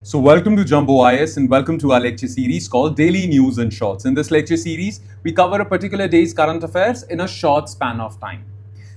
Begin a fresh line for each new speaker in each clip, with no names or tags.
So welcome to Jumbo IS and welcome to our lecture series called Daily News and Shorts. In this lecture series, we cover a particular day's current affairs in a short span of time.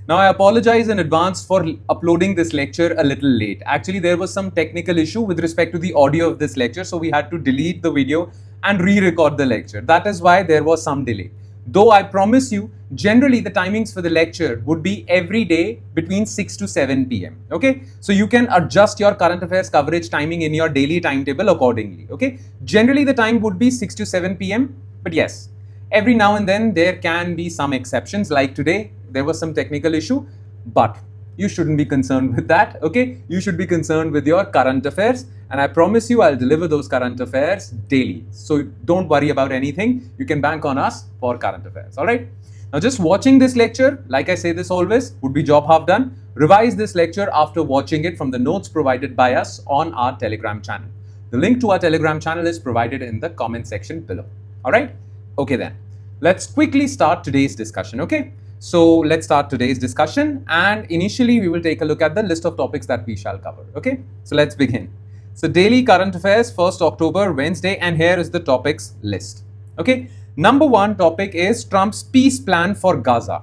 Now, I apologize in advance for uploading this lecture a little late. Actually, there was some technical issue with respect to the audio of this lecture, so we had to delete the video and re-record the lecture. That is why there was some delay. Though I promise you, generally the timings for the lecture would be every day between 6 to 7 p.m. Okay, so you can adjust your current affairs coverage timing in your daily timetable accordingly. Okay, generally the time would be 6 to 7 p.m. But yes, every now and then there can be some exceptions, like today there was some technical issue, but you shouldn't be concerned with that. Okay, you should be concerned with your current affairs, and I promise you I'll deliver those current affairs daily. So don't worry about anything. You can bank on us for current affairs. All right. Now, just watching this lecture, like I say this always, would be job half done. Revise this lecture after watching it from the notes provided by us on our Telegram channel. The link to our Telegram channel is provided in the comment section below. All right. Okay then. Let's quickly start today's discussion. Okay. So let's start today's discussion, and initially we will take a look at the list of topics that we shall cover. Okay, so let's begin. So daily current affairs, 1st October, Wednesday, and here is the topics list. Okay, number one topic is Trump's peace plan for Gaza,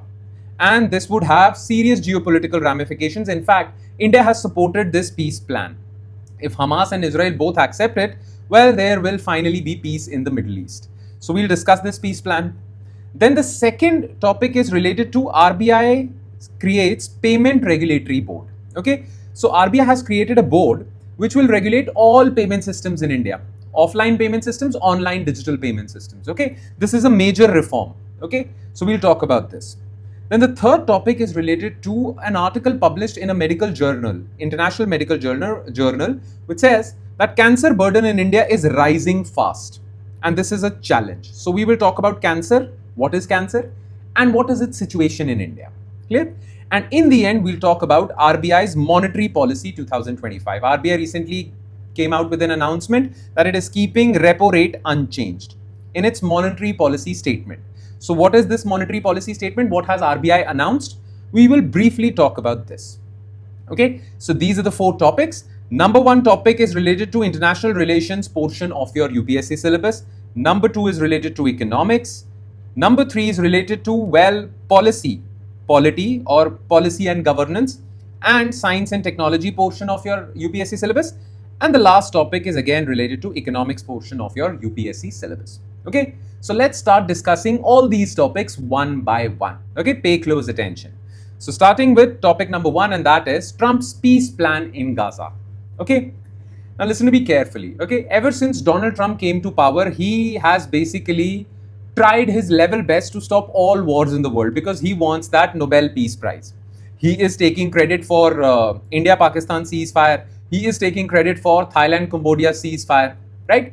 and this would have serious geopolitical ramifications. In fact, India has supported this peace plan. If Hamas and Israel both accept it, well, there will finally be peace in the Middle East. So we'll discuss this peace plan. Then the second topic is related to RBI creates Payment Regulatory Board. Okay, so RBI has created a board which will regulate all payment systems in India, offline payment systems, online digital payment systems. Okay, this is a major reform. Okay, so we'll talk about this. Then the third topic is related to an article published in a medical journal, international medical journal, which says that cancer burden in India is rising fast, and this is a challenge. So we will talk about cancer. What is cancer and what is its situation in India? Clear? And in the end, we'll talk about RBI's monetary policy 2025. RBI recently came out with an announcement that it is keeping repo rate unchanged in its monetary policy statement. So what is this monetary policy statement? What has RBI announced? We will briefly talk about this. Okay, so these are the four topics. Number one topic is related to international relations portion of your UPSC syllabus. Number two is related to economics. Number three is related to, well, polity and governance, and science and technology portion of your UPSC syllabus. And the last topic is again related to economics portion of your UPSC syllabus. Okay, so let's start discussing all these topics one by one. Okay, pay close attention. So starting with topic number one, and that is Trump's peace plan in Gaza. Okay, now listen to me carefully. Okay, ever since Donald Trump came to power, he has basically tried his level best to stop all wars in the world because he wants that Nobel Peace Prize. He is taking credit for India-Pakistan ceasefire. He is taking credit for Thailand-Cambodia ceasefire, right?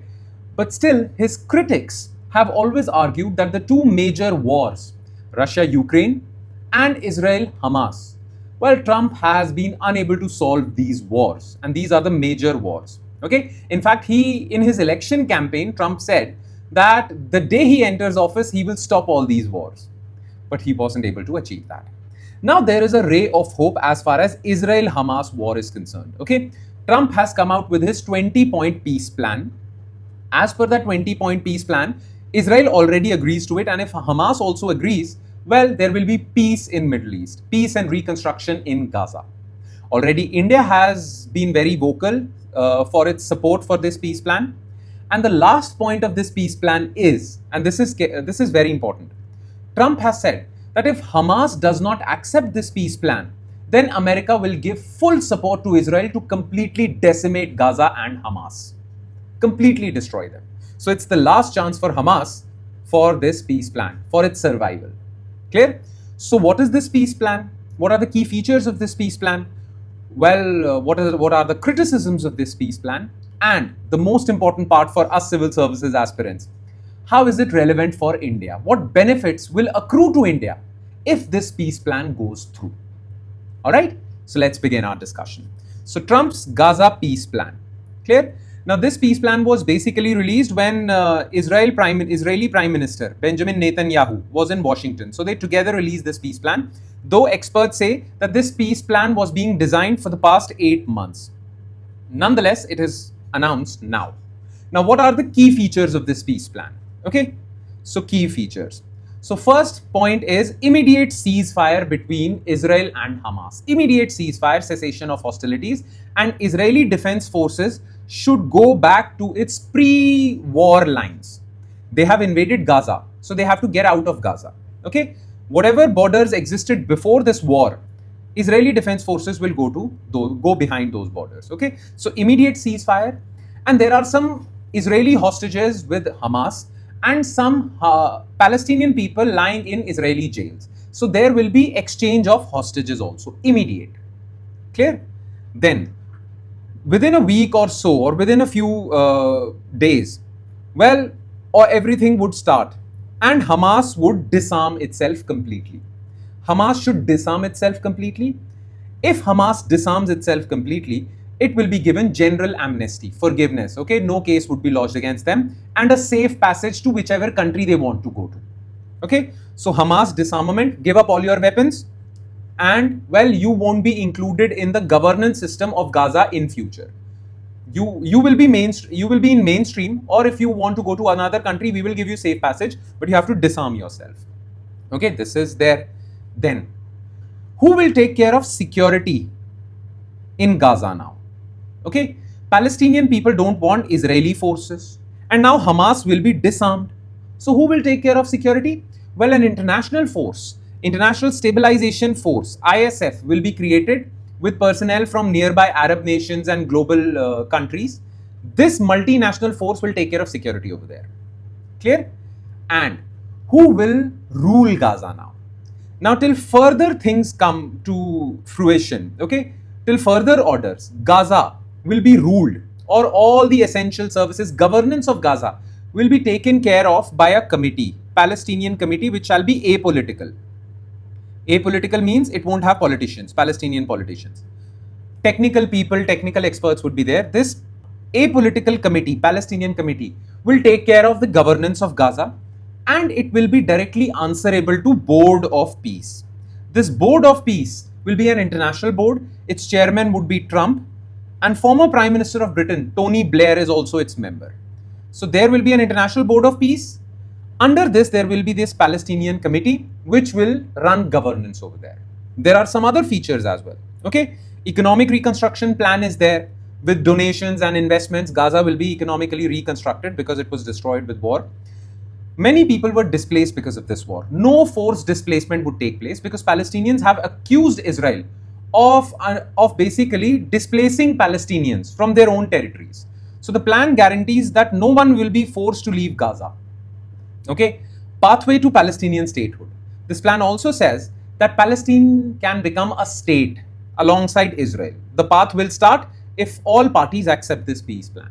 But still, his critics have always argued that the two major wars, Russia-Ukraine and Israel-Hamas, well, Trump has been unable to solve these wars, and these are the major wars. Okay? In fact, in his election campaign, Trump said that the day he enters office, he will stop all these wars. But he wasn't able to achieve that. Now, there is a ray of hope as far as Israel-Hamas war is concerned. Okay, Trump has come out with his 20-point peace plan. As per that 20-point peace plan, Israel already agrees to it, and if Hamas also agrees, well, there will be peace in Middle East, peace and reconstruction in Gaza. Already, India has been very vocal for its support for this peace plan. And the last point of this peace plan is, and this is very important, Trump has said that if Hamas does not accept this peace plan, then America will give full support to Israel to completely decimate Gaza and Hamas, completely destroy them. So it's the last chance for Hamas for this peace plan, for its survival. Clear? So what is this peace plan? What are the key features of this peace plan? Well, what are the criticisms of this peace plan? And the most important part for us civil services aspirants, how is it relevant for India? What benefits will accrue to India if this peace plan goes through? All right, so let's begin our discussion. So Trump's Gaza peace plan. Clear? Now, this peace plan was basically released when Israeli Prime Minister Benjamin Netanyahu was in Washington. So they together released this peace plan, though experts say that this peace plan was being designed for the past 8 months. Nonetheless, it is announced now. Now, what are the key features of this peace plan? Okay, so key features. So first point is immediate ceasefire between Israel and Hamas. Immediate ceasefire, cessation of hostilities, and Israeli defense forces should go back to its pre-war lines. They have invaded Gaza, so they have to get out of Gaza. Okay, whatever borders existed before this war, Israeli defense forces will go behind those borders. Okay, so immediate ceasefire, and there are some Israeli hostages with Hamas and some Palestinian people lying in Israeli jails. So there will be exchange of hostages also, immediate. Clear? Then, within a week or so, or within a few days, well, or everything would start and Hamas would disarm itself completely. Hamas should disarm itself completely. If Hamas disarms itself completely, it will be given general amnesty, forgiveness, okay? No case would be lodged against them and a safe passage to whichever country they want to go to, okay? So Hamas disarmament, give up all your weapons and, well, you won't be included in the governance system of Gaza in future. You will be in mainstream, or if you want to go to another country, we will give you safe passage, but you have to disarm yourself, okay? This is there. Then, who will take care of security in Gaza now? Okay, Palestinian people don't want Israeli forces, and now Hamas will be disarmed. So who will take care of security? Well, an international force, International Stabilization Force, ISF, will be created with personnel from nearby Arab nations and global countries. This multinational force will take care of security over there. Clear? And who will rule Gaza now? Now, till further things come to fruition, okay, till further orders, Gaza will be ruled, or all the essential services, governance of Gaza will be taken care of by a committee, Palestinian committee, which shall be apolitical. Apolitical means it won't have politicians, Palestinian politicians. Technical people, technical experts would be there. This apolitical committee, Palestinian committee, will take care of the governance of Gaza, and it will be directly answerable to Board of Peace. This Board of Peace will be an international board. Its chairman would be Trump, and former Prime Minister of Britain, Tony Blair, is also its member. So there will be an international Board of Peace. Under this, there will be this Palestinian committee, which will run governance over there. There are some other features as well. Okay, economic reconstruction plan is there. With donations and investments, Gaza will be economically reconstructed because it was destroyed with war. Many people were displaced because of this war. No forced displacement would take place because Palestinians have accused Israel of basically displacing Palestinians from their own territories. So the plan guarantees that no one will be forced to leave Gaza. Okay, pathway to Palestinian statehood. This plan also says that Palestine can become a state alongside Israel. The path will start if all parties accept this peace plan.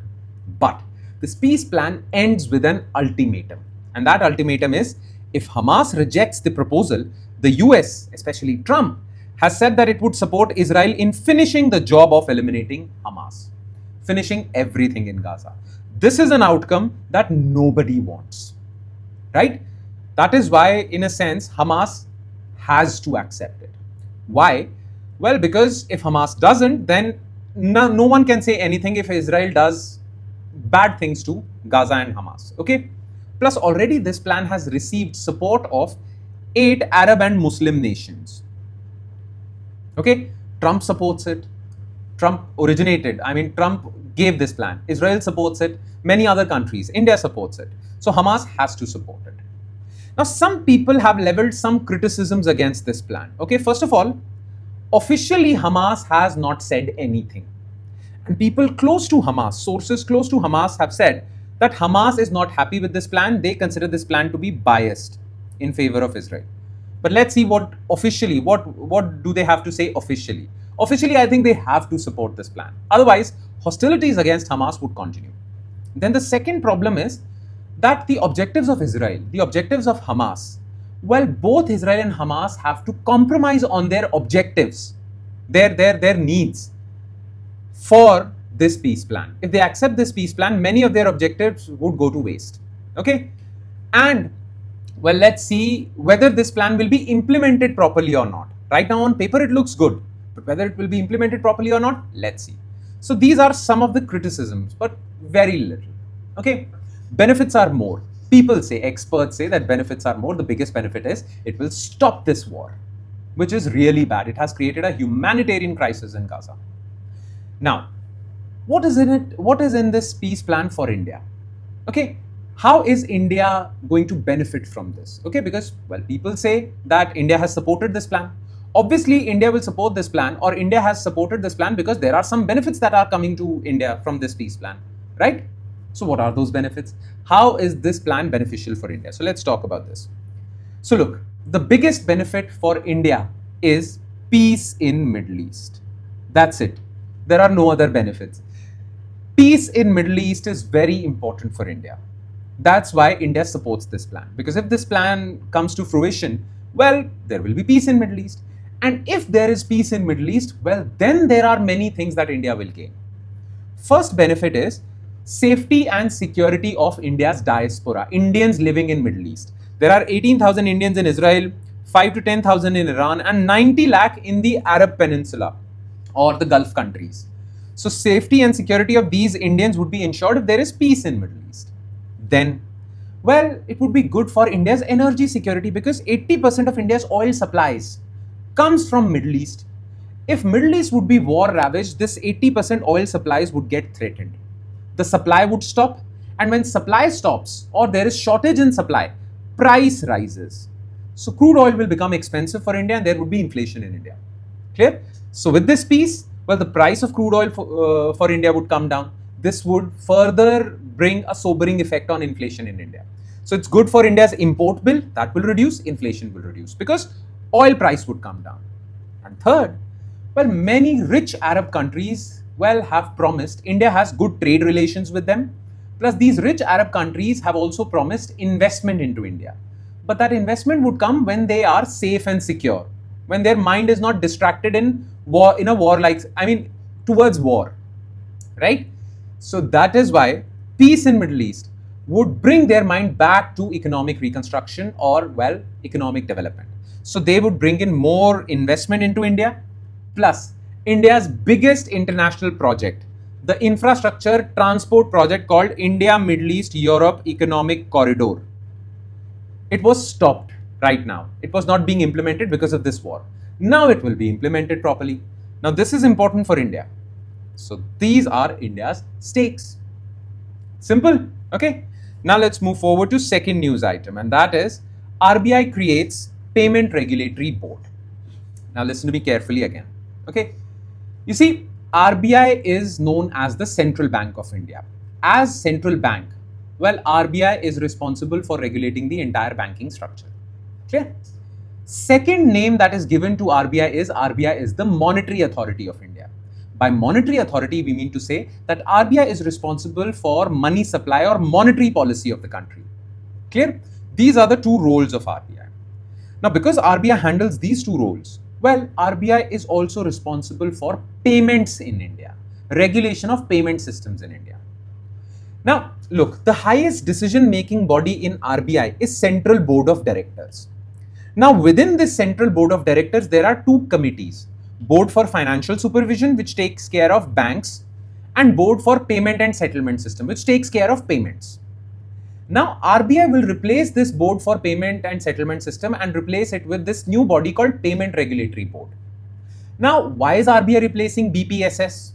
But this peace plan ends with an ultimatum. And that ultimatum is, if Hamas rejects the proposal, the US, especially Trump, has said that it would support Israel in finishing the job of eliminating Hamas, finishing everything in Gaza. This is an outcome that nobody wants, right? That is why, in a sense, Hamas has to accept it. Why? Well, because if Hamas doesn't, then no one can say anything if Israel does bad things to Gaza and Hamas, okay? Plus, already this plan has received support of 8 Arab and Muslim nations. Okay, Trump supports it. Trump gave this plan. Israel supports it. Many other countries, India supports it. So Hamas has to support it. Now, some people have leveled some criticisms against this plan. Okay, first of all, officially Hamas has not said anything. And people close to Hamas, sources close to Hamas, have said that Hamas is not happy with this plan. They consider this plan to be biased in favor of Israel. But let's see what do they have to say officially. Officially, I think they have to support this plan. Otherwise, hostilities against Hamas would continue. Then the second problem is that the objectives of Israel, the objectives of Hamas, well, both Israel and Hamas have to compromise on their objectives, their needs for this peace plan. If they accept this peace plan, many of their objectives would go to waste. Okay? And well, let's see whether this plan will be implemented properly or not. Right now on paper it looks good, but whether it will be implemented properly or not, let's see. So these are some of the criticisms, but very little. Okay, benefits are more. People say, experts say that benefits are more. The biggest benefit is it will stop this war, which is really bad. It has created a humanitarian crisis in Gaza. Now, what is in it? What is in this peace plan for India? Okay, how is India going to benefit from this? Okay, because, well, people say that India has supported this plan. Obviously, India will support this plan, or India has supported this plan because there are some benefits that are coming to India from this peace plan, right? So what are those benefits? How is this plan beneficial for India? So let's talk about this. So look, the biggest benefit for India is peace in Middle East. That's it. There are no other benefits. Peace in Middle East is very important for India. That's why India supports this plan. Because if this plan comes to fruition, well, there will be peace in Middle East. And if there is peace in Middle East, well, then there are many things that India will gain. First benefit is safety and security of India's diaspora, Indians living in Middle East. There are 18,000 Indians in Israel, 5 to 10,000 in Iran, and 90 lakh in the Arab Peninsula or the Gulf countries. So safety and security of these Indians would be ensured if there is peace in Middle East. Then, well, it would be good for India's energy security because 80% of India's oil supplies comes from Middle East. If Middle East would be war ravaged, this 80% oil supplies would get threatened. The supply would stop, and when supply stops or there is shortage in supply, price rises. So crude oil will become expensive for India and there would be inflation in India. Clear? So with this peace, well, the price of crude oil for India would come down. This would further bring a sobering effect on inflation in India. So it's good for India's import bill, that will reduce, inflation will reduce because oil price would come down. And third, well, many rich Arab countries, well, have promised, India has good trade relations with them. Plus these rich Arab countries have also promised investment into India. But that investment would come when they are safe and secure, when their mind is not distracted in war, in a war-like, towards war, right? So that is why peace in Middle East would bring their mind back to economic reconstruction or, well, economic development. So they would bring in more investment into India. Plus, India's biggest international project, the infrastructure transport project called India Middle East Europe Economic Corridor. It was stopped right now. It was not being implemented because of this war. Now it will be implemented properly. Now this is important for India. So these are India's stakes. Simple, okay? Now let's move forward to second news item, and that is RBI creates Payment Regulatory Board. Now listen to me carefully again, okay? You see, RBI is known as the Central Bank of India. As central bank, well, RBI is responsible for regulating the entire banking structure. Clear? Second name that is given to RBI is the Monetary Authority of India. By monetary authority, we mean to say that RBI is responsible for money supply or monetary policy of the country. Clear? These are the two roles of RBI. Now, because RBI handles these two roles, well, RBI is also responsible for payments in India, regulation of payment systems in India. Now, look, the highest decision-making body in RBI is Central Board of Directors. Now, within this Central Board of Directors, there are two committees. Board for Financial Supervision, which takes care of banks, and Board for Payment and Settlement System, which takes care of payments. Now, RBI will replace this Board for Payment and Settlement System and replace it with this new body called Payment Regulatory Board. Now, why is RBI replacing BPSS?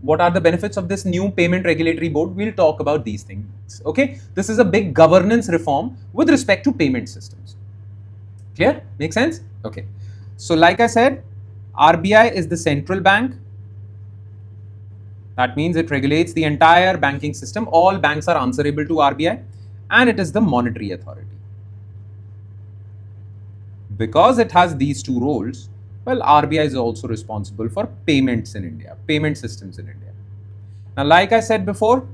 What are the benefits of this new Payment Regulatory Board? We'll talk about these things, okay? This is a big governance reform with respect to payment systems. Clear? Make sense? Okay. So, like I said, RBI is the central bank. That means it regulates the entire banking system. All banks are answerable to RBI, and it is the monetary authority. Because it has these two roles, well, RBI is also responsible for payments in India, payment systems in India. Now, like I said before,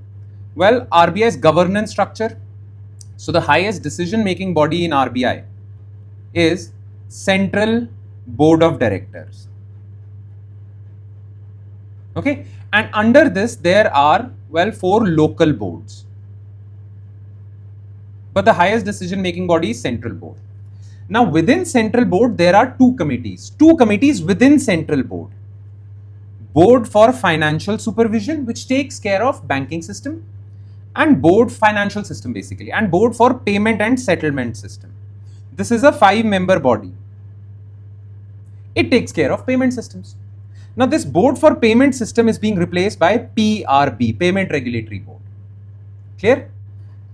well, RBI's governance structure. So the highest decision-making body in RBI is Central Board of Directors. Okay, and under this there are, well, 4 local boards, but the highest decision making body is Central Board. Now within Central Board there are two committees within Central Board. Board for Financial Supervision, which takes care of banking system, and Board Financial System basically, and Board for Payment and Settlement System. This is a 5-member body. It takes care of payment systems. Now this Board for Payment System is being replaced by PRB, Payment Regulatory Board. Clear?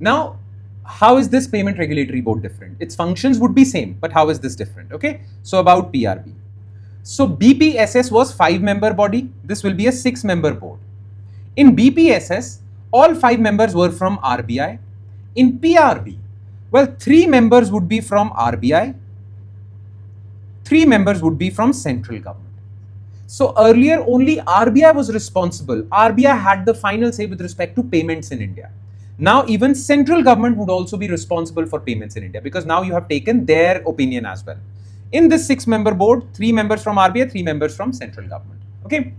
Now, how is this Payment Regulatory Board different? Its functions would be same, but how is this different? Okay, so about PRB. So BPSS was 5-member body. This will be a 6-member board. In BPSS, all 5 members were from RBI. In PRB, well, 3 members would be from RBI, 3 members would be from central government. So earlier only RBI was responsible. RBI had the final say with respect to payments in India. Now even central government would also be responsible for payments in India, because now you have taken their opinion as well. In this 6-member board, 3 members from RBI, 3 members from central government. Okay,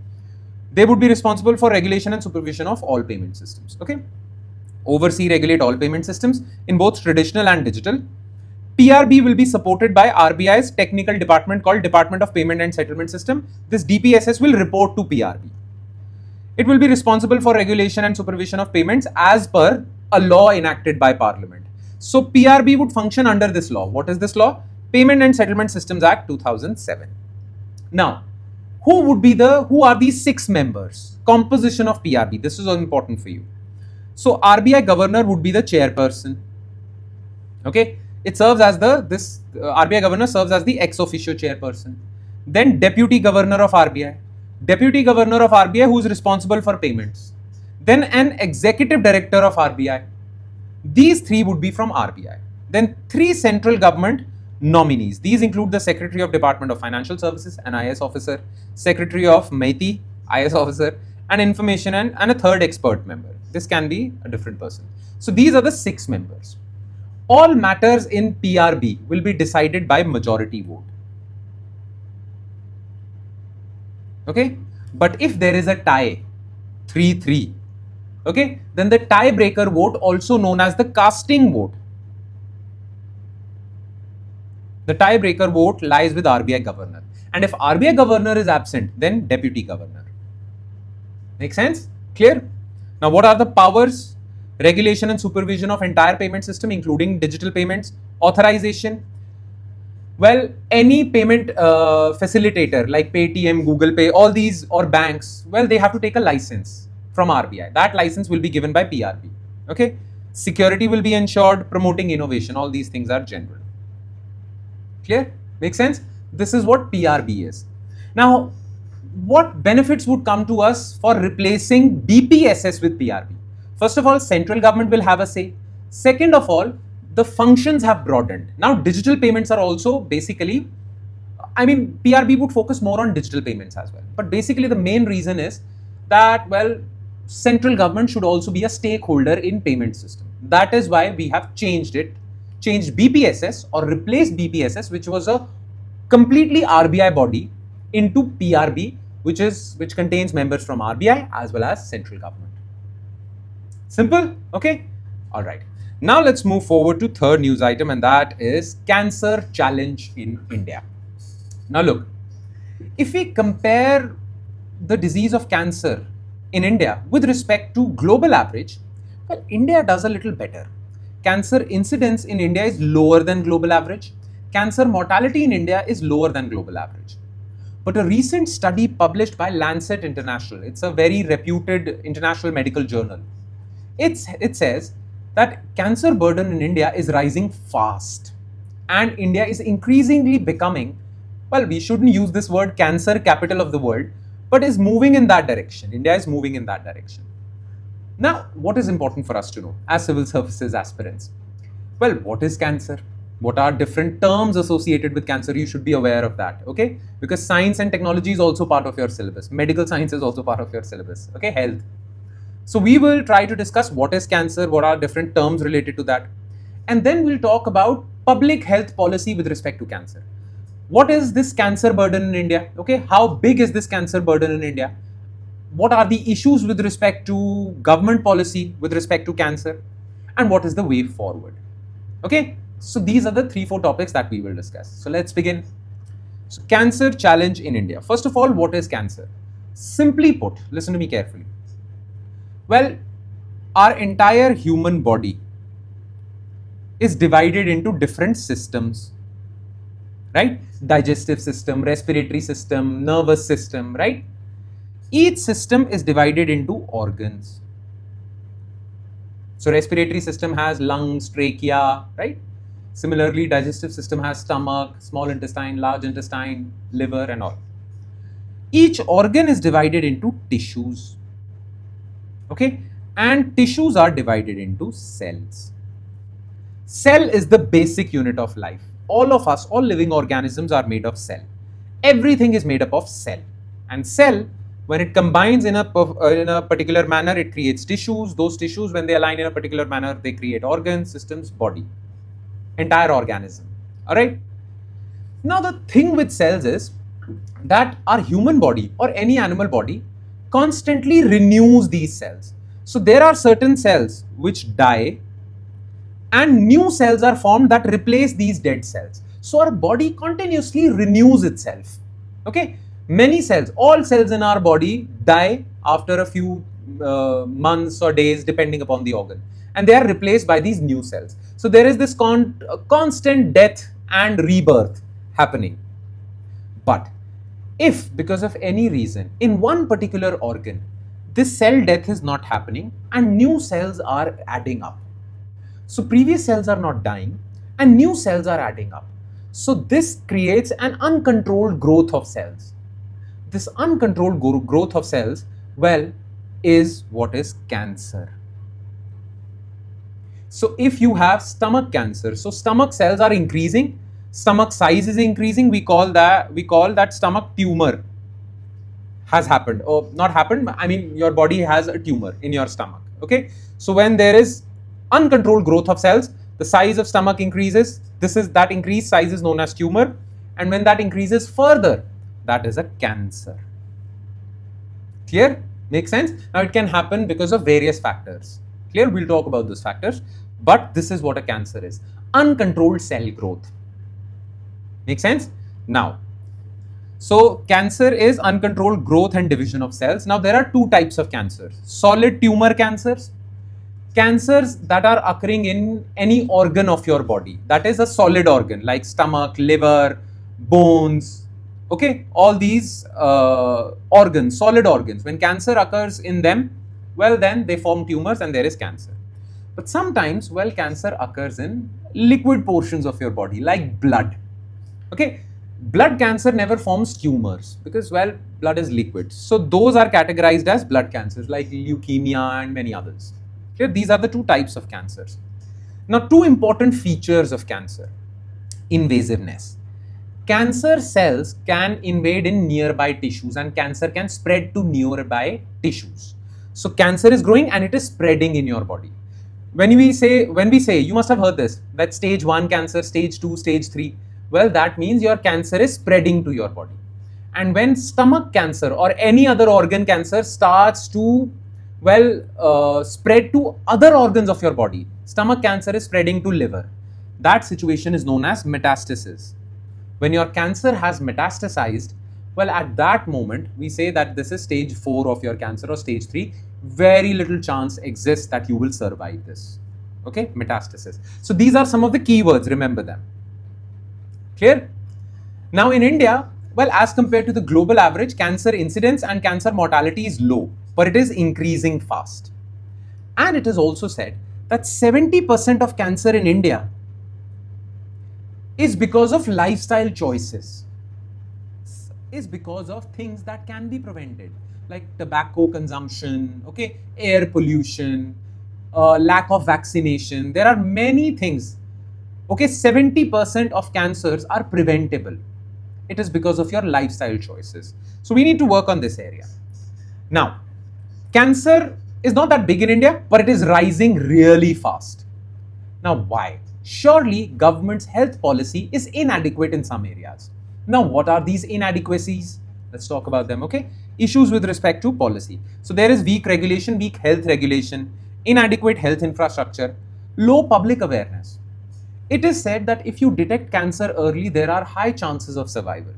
they would be responsible for regulation and supervision of all payment systems. Okay, oversee, regulate all payment systems in both traditional and digital. PRB will be supported by RBI's technical department called Department of Payment and Settlement System. This DPSS will report to PRB. It will be responsible for regulation and supervision of payments as per a law enacted by Parliament. So PRB would function under this law. What is this law? Payment and Settlement Systems Act 2007. Now, who are these 6 members? Composition of PRB. This is important for you. So RBI governor would be the chairperson. Okay, it serves as RBI governor serves as the ex officio chairperson. Then deputy governor of RBI. Deputy governor of RBI who is responsible for payments. Then an executive director of RBI. These 3 would be from RBI. Then 3 central government nominees. These include the Secretary of Department of Financial Services, an IS officer, Secretary of MeitY, IS officer, and information and a 3rd expert member. This can be a different person. So these are the 6 members. All matters in PRB will be decided by majority vote. Okay, but if there is a tie, 3-3, okay, then the tiebreaker vote, also known as the casting vote, the tiebreaker vote lies with RBI governor. And if RBI governor is absent, then deputy governor. Make sense? Clear? Now, what are the powers? Regulation and supervision of entire payment system, including digital payments, authorization. Well, any payment facilitator like Paytm, Google Pay, all these, or banks, well, they have to take a license from RBI. That license will be given by PRB. Okay. Security will be ensured, promoting innovation. All these things are general. Clear? Make sense? This is what PRB is. Now, what benefits would come to us for replacing BPSS with PRB? First of all, central government will have a say. Second of all, the functions have broadened. Now, digital payments are also basically, PRB would focus more on digital payments as well. But basically, the main reason is that, well, central government should also be a stakeholder in payment system. That is why we have changed BPSS or replaced BPSS, which was a completely RBI body, into PRB, which contains members from RBI as well as central government. Simple? Okay. All right. Now let's move forward to 3rd news item, and that is cancer challenge in India. Now look, if we compare the disease of cancer in India with respect to global average, well, India does a little better. Cancer incidence in India is lower than global average. Cancer mortality in India is lower than global average. But a recent study published by Lancet International, it's a very reputed international medical journal, it says that cancer burden in India is rising fast, and India is increasingly becoming, well, we shouldn't use this word cancer capital of the world, but is moving in that direction. India is moving in that direction. Now, what is important for us to know as civil services aspirants? Well, what is cancer? What are different terms associated with cancer? You should be aware of that, okay? Because science and technology is also part of your syllabus. Medical science is also part of your syllabus, okay? Health. So we will try to discuss what is cancer, what are different terms related to that. And then we'll talk about public health policy with respect to cancer. What is this cancer burden in India? Okay, how big is this cancer burden in India? What are the issues with respect to government policy with respect to cancer? And what is the way forward? Okay, so these are the 3-4 topics that we will discuss. So let's begin. So cancer challenge in India. First of all, what is cancer? Simply put, listen to me carefully. Well, our entire human body is divided into different systems, right? Digestive system, respiratory system, nervous system, right? Each system is divided into organs. So respiratory system has lungs, trachea, right? Similarly, digestive system has stomach, small intestine, large intestine, liver and all. Each organ is divided into tissues, okay? And tissues are divided into cells. Cell is the basic unit of life. All of us, all living organisms are made of cell. Everything is made up of cell. And cell, when it combines in a particular manner, it creates tissues. Those tissues, when they align in a particular manner, they create organs, systems, body. Entire organism. Alright? Now the thing with cells is that our human body or any animal body constantly renews these cells. So there are certain cells which die and new cells are formed that replace these dead cells. So our body continuously renews itself. Okay? Many cells, all cells in our body die after a few months or days depending upon the organ, and they are replaced by these new cells. So there is this constant death and rebirth happening. But if because of any reason in one particular organ this cell death is not happening and new cells are adding up, so previous cells are not dying and new cells are adding up, so this creates an uncontrolled growth of cells. This uncontrolled growth of cells, well, is what is cancer. So if you have stomach cancer, so stomach cells are increasing, stomach size is increasing, we call that stomach tumor has happened, or not happened, I mean your body has a tumor in your stomach. Okay, so when there is uncontrolled growth of cells, the size of stomach increases. That increased size is known as tumor, and when that increases further, that is a cancer. Clear? Makes sense? Now it can happen because of various factors. Clear? We'll talk about those factors, but this is what a cancer is: uncontrolled cell growth. Make sense? Now, so cancer is uncontrolled growth and division of cells. Now there are two types of cancers: solid tumor cancers, cancers that are occurring in any organ of your body, that is a solid organ like stomach, liver, bones, okay, all these organs, solid organs. When cancer occurs in them, well, then they form tumors and there is cancer. But sometimes, well, cancer occurs in liquid portions of your body like blood. Okay, blood cancer never forms tumors because, well, blood is liquid. So those are categorized as blood cancers like leukemia and many others. Okay, these are the two types of cancers. Now, two important features of cancer: invasiveness. Cancer cells can invade in nearby tissues and cancer can spread to nearby tissues. So cancer is growing and it is spreading in your body. When we say, you must have heard this, that stage 1 cancer, stage 2, stage 3, well, that means your cancer is spreading to your body. And when stomach cancer or any other organ cancer starts to, well, spread to other organs of your body, stomach cancer is spreading to liver, that situation is known as metastasis. When your cancer has metastasized, well, at that moment, we say that this is stage 4 of your cancer or stage 3. Very little chance exists that you will survive this. Okay, metastasis. So these are some of the keywords, remember them. Clear? Now in India, well, as compared to the global average, cancer incidence and cancer mortality is low, but it is increasing fast. And it is also said that 70% of cancer in India is because of lifestyle choices, is because of things that can be prevented, like tobacco consumption, okay, air pollution, lack of vaccination. There are many things. Okay, 70% of cancers are preventable. It is because of your lifestyle choices. So we need to work on this area. Now, cancer is not that big in India, but it is rising really fast. Now, why? Surely government's health policy is inadequate in some areas. Now, what are these inadequacies? Let's talk about them, okay? Issues with respect to policy. So there is weak regulation, weak health regulation, inadequate health infrastructure, low public awareness. It is said that if you detect cancer early, there are high chances of survival.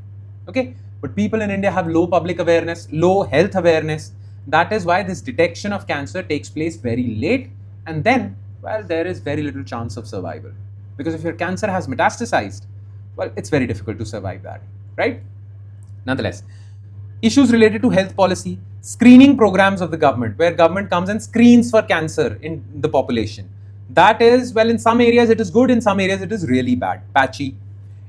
Okay? But people in India have low public awareness, low health awareness. That is why this detection of cancer takes place very late, and then, well, there is very little chance of survival. Because if your cancer has metastasized, well, it's very difficult to survive that, right? Nonetheless, issues related to health policy, screening programs of the government, where government comes and screens for cancer in the population. That is, well, in some areas it is good, in some areas it is really bad, patchy.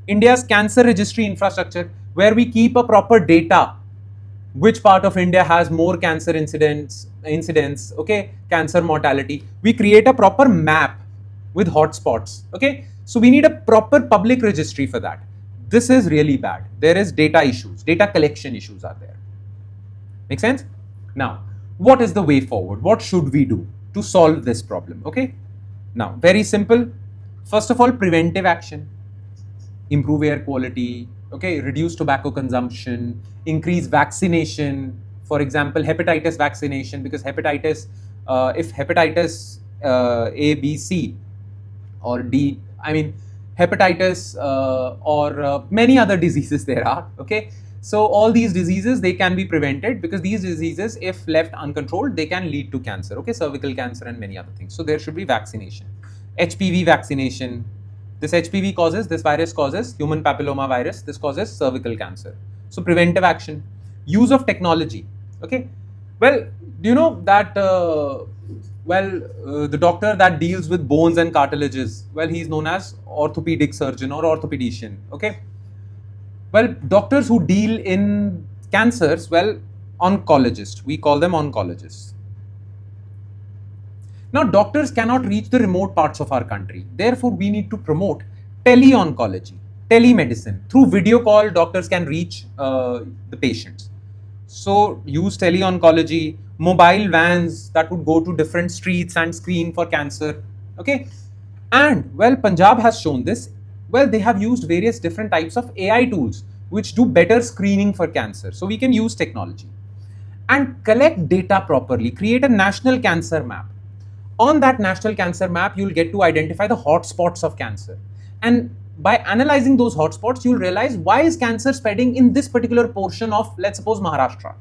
India's cancer registry infrastructure, where we keep a proper data, which part of India has more cancer incidents, okay, cancer mortality. We create a proper map with hotspots, okay. So we need a proper public registry for that. This is really bad. There is data issues, data collection issues are there. Make sense? Now, what is the way forward? What should we do to solve this problem? Okay. Now, very simple. First of all, preventive action. Improve air quality, okay, reduce tobacco consumption, increase vaccination. For example, hepatitis vaccination, because hepatitis, if hepatitis A, B, C, or D, I mean, hepatitis or many other diseases there are, okay. So all these diseases, they can be prevented, because these diseases, if left uncontrolled, they can lead to cancer, okay, cervical cancer and many other things. So there should be vaccination. HPV vaccination. This HPV causes, this virus causes human papilloma virus, this causes cervical cancer. So preventive action. Use of technology, okay. Well, do you know that, the doctor that deals with bones and cartilages, well, he is known as orthopedic surgeon or orthopedician, okay. Well, doctors who deal in cancers, well, oncologists, we call them oncologists. Now, doctors cannot reach the remote parts of our country. Therefore, we need to promote tele-oncology, telemedicine. Through video call, doctors can reach the patients. So, use tele-oncology, mobile vans that would go to different streets and screen for cancer. Okay. And, well, Punjab has shown this. Well, they have used various different types of AI tools which do better screening for cancer. So, we can use technology and collect data properly, create a national cancer map. On that national cancer map, you'll get to identify the hotspots of cancer. And by analyzing those hotspots, you'll realize why is cancer spreading in this particular portion of, let's suppose, Maharashtra.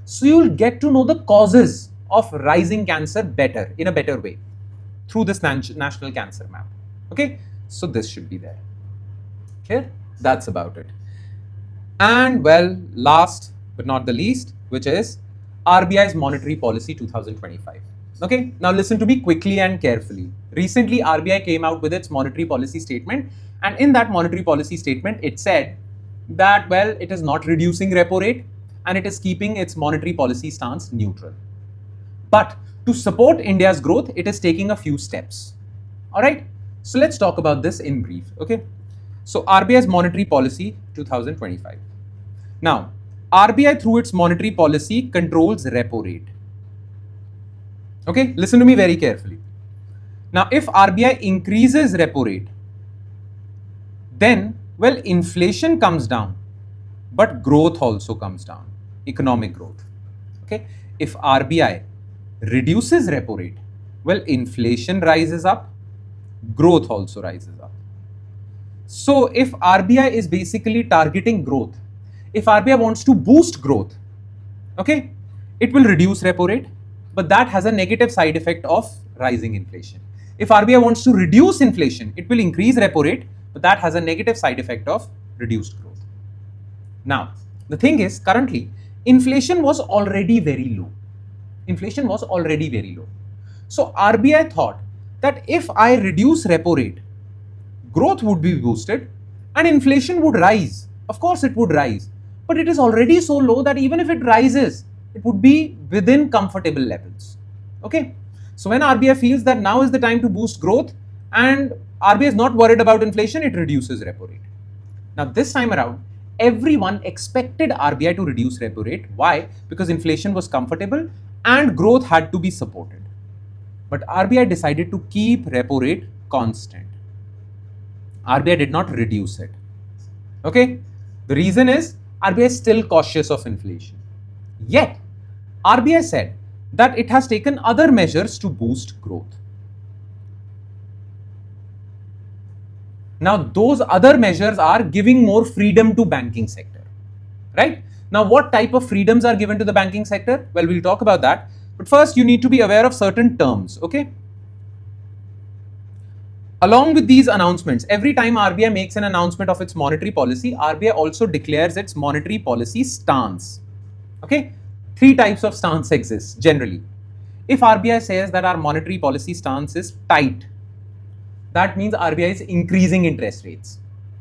So you'll get to know the causes of rising cancer better, in a better way, through this national cancer map. Okay, so this should be there. Clear? That's about it. And, well, last but not the least, which is RBI's Monetary Policy 2025. Okay, now listen to me quickly and carefully. Recently, RBI came out with its monetary policy statement, and in that monetary policy statement, it said that, well, it is not reducing repo rate and it is keeping its monetary policy stance neutral. But to support India's growth, it is taking a few steps. All right, so let's talk about this in brief. Okay, so RBI's Monetary Policy 2025. Now, RBI through its monetary policy controls repo rate. Okay, listen to me very carefully. Now, if RBI increases repo rate, then, well, inflation comes down, but growth also comes down, economic growth. Okay, if RBI reduces repo rate, well, inflation rises up, growth also rises up. So, if RBI is basically targeting growth, if RBI wants to boost growth, okay, it will reduce repo rate, but that has a negative side effect of rising inflation. If RBI wants to reduce inflation, it will increase repo rate, but that has a negative side effect of reduced growth. Now, the thing is, currently, inflation was already very low. Inflation was already very low. So, RBI thought that if I reduce repo rate, growth would be boosted and inflation would rise. Of course, it would rise, but it is already so low that even if it rises, it would be within comfortable levels. Okay, so when RBI feels that now is the time to boost growth and RBI is not worried about inflation, it reduces repo rate. Now, this time around, everyone expected RBI to reduce repo rate. Why? Because inflation was comfortable and growth had to be supported. But RBI decided to keep repo rate constant. RBI did not reduce it. Okay, the reason is RBI is still cautious of inflation. Yet, RBI said that it has taken other measures to boost growth. Now, those other measures are giving more freedom to banking sector, right? Now, what type of freedoms are given to the banking sector? Well, we'll talk about that. But first, you need to be aware of certain terms, okay? Along with these announcements, every time RBI makes an announcement of its monetary policy, RBI also declares its monetary policy stance, okay? Three types of stance exist generally. If RBI says that our monetary policy stance is tight, that means RBI is increasing interest rates,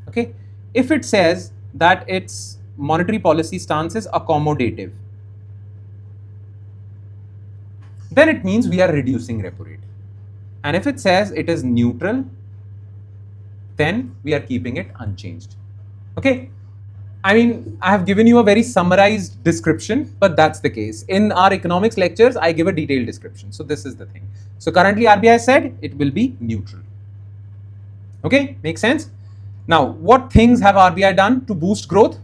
okay? If it says that its monetary policy stance is accommodative, then it means we are reducing repo rate. And if it says it is neutral, then we are keeping it unchanged, okay? I mean, I have given you a very summarized description, but that's the case. In our economics lectures, I give a detailed description. So this is the thing. So currently RBI said it will be neutral. Okay, makes sense? Now, what things have RBI done to boost growth?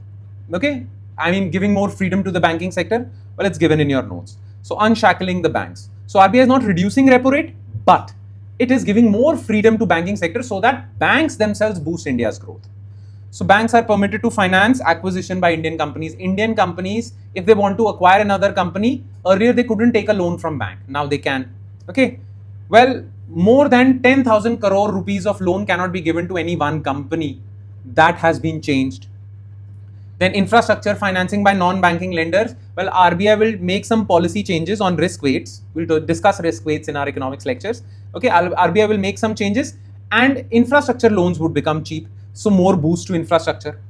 Okay, I mean, giving more freedom to the banking sector. Well, it's given in your notes. So unshackling the banks. So RBI is not reducing repo rate, but it is giving more freedom to banking sector so that banks themselves boost India's growth. So banks are permitted to finance acquisition by Indian companies. Indian companies, if they want to acquire another company, earlier they couldn't take a loan from bank. Now they can. Okay. Well, more than 10,000 crore rupees of loan cannot be given to any one company. That has been changed. Then infrastructure financing by non-banking lenders. Well, RBI will make some policy changes on risk weights. We'll discuss risk weights in our economics lectures. Okay, RBI will make some changes and infrastructure loans would become cheap. So more boost to infrastructure.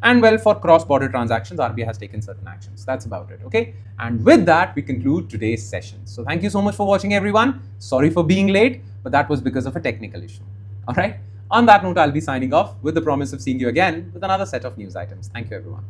And well, for cross-border transactions, RBI has taken certain actions. That's about it, okay? And with that, we conclude today's session. So thank you so much for watching, everyone. Sorry for being late, but that was because of a technical issue, all right? On that note, I'll be signing off with the promise of seeing you again with another set of news items. Thank you, everyone.